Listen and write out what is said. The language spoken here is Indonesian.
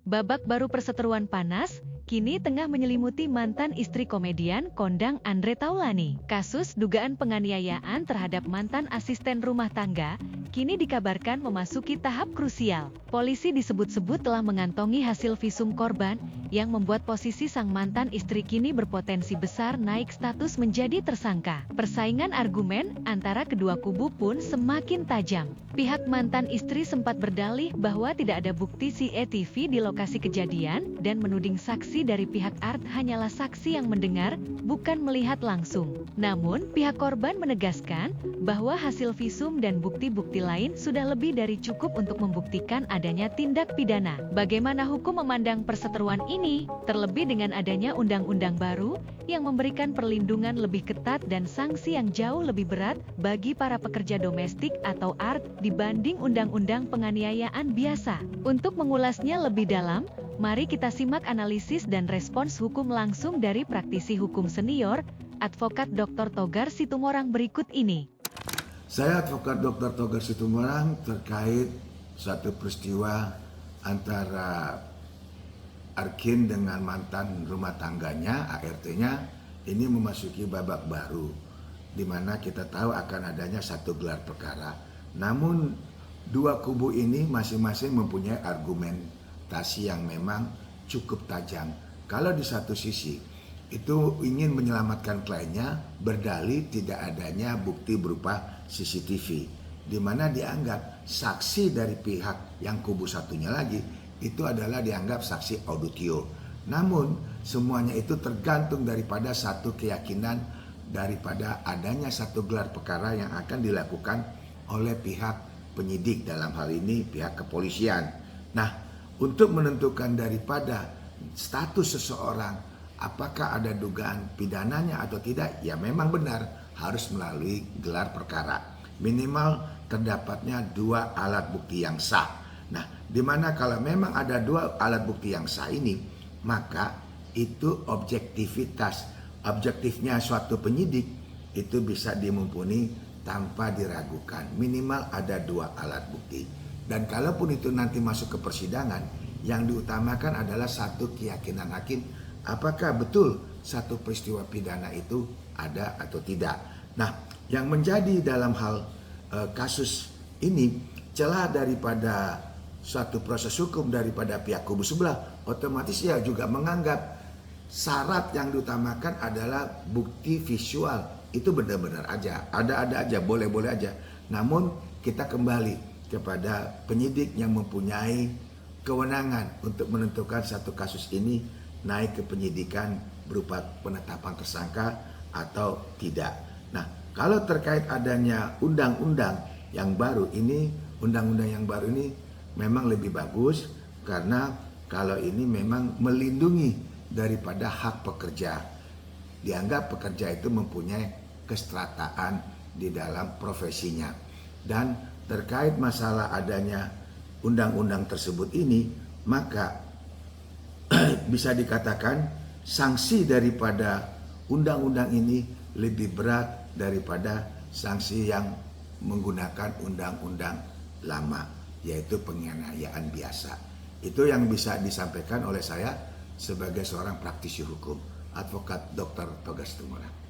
Babak baru perseteruan panas, kini tengah menyelimuti mantan istri komedian kondang Andre Taulany. Kasus dugaan penganiayaan terhadap mantan asisten rumah tangga, kini dikabarkan memasuki tahap krusial. Polisi disebut-sebut telah mengantongi hasil visum korban, yang membuat posisi sang mantan istri kini berpotensi besar naik status menjadi tersangka. Persaingan argumen antara kedua kubu pun semakin tajam. Pihak mantan istri sempat berdalih bahwa tidak ada bukti CCTV di lokasi kejadian dan menuding saksi dari pihak Art hanyalah saksi yang mendengar, bukan melihat langsung. Namun, pihak korban menegaskan bahwa hasil visum dan bukti-bukti lain sudah lebih dari cukup untuk membuktikan adanya tindak pidana. Bagaimana hukum memandang perseteruan ini, terlebih dengan adanya undang-undang baru yang memberikan perlindungan lebih ketat dan sanksi yang jauh lebih berat bagi para pekerja domestik atau Art dibanding undang-undang penganiayaan biasa. Untuk mengulasnya lebih dalam, mari kita simak analisis dan respons hukum langsung dari praktisi hukum senior, Advokat Dr. Togar Situmorang berikut ini. Saya Advokat Dr. Togar Situmorang terkait satu peristiwa antara Arkin dengan mantan rumah tangganya, ART-nya, ini memasuki babak baru, di mana kita tahu akan adanya satu gelar perkara. Namun, dua kubu ini masing-masing mempunyai argumentasi yang memang cukup tajam. Kalau di satu sisi, itu ingin menyelamatkan kliennya, berdalih tidak adanya bukti berupa CCTV, di mana dianggap saksi dari pihak yang kubu satunya lagi itu adalah dianggap saksi auditio. Namun semuanya itu tergantung daripada satu keyakinan daripada adanya satu gelar perkara yang akan dilakukan oleh pihak penyidik, dalam hal ini pihak kepolisian. Nah, untuk menentukan daripada status seseorang apakah ada dugaan pidananya atau tidak, ya memang benar harus melalui gelar perkara. Minimal terdapatnya dua alat bukti yang sah. Nah, di mana kalau memang ada dua alat bukti yang sah ini, maka itu objektifnya suatu penyidik itu bisa dimumpuni tanpa diragukan. Minimal ada dua alat bukti. Dan kalaupun itu nanti masuk ke persidangan, yang diutamakan adalah satu keyakinan hakim, apakah betul satu peristiwa pidana itu ada atau tidak. Nah, yang menjadi dalam hal kasus ini, celah daripada suatu proses hukum daripada pihak kubu sebelah, otomatis ya juga menganggap syarat yang diutamakan adalah bukti visual. Itu benar-benar aja, ada-ada aja, boleh-boleh aja. Namun kita kembali kepada penyidik yang mempunyai kewenangan untuk menentukan satu kasus ini naik ke penyidikan berupa penetapan tersangka atau tidak. Nah, kalau terkait adanya undang-undang yang baru ini, memang lebih bagus karena kalau ini memang melindungi daripada hak pekerja. Dianggap pekerja itu mempunyai kesetaraan di dalam profesinya. Dan terkait masalah adanya undang-undang tersebut ini, maka bisa dikatakan sanksi daripada undang-undang ini lebih berat daripada sanksi yang menggunakan undang-undang lama, yaitu penganiayaan biasa. Itu yang bisa disampaikan oleh saya sebagai seorang praktisi hukum, Advokat Dr. Togar Situmorang.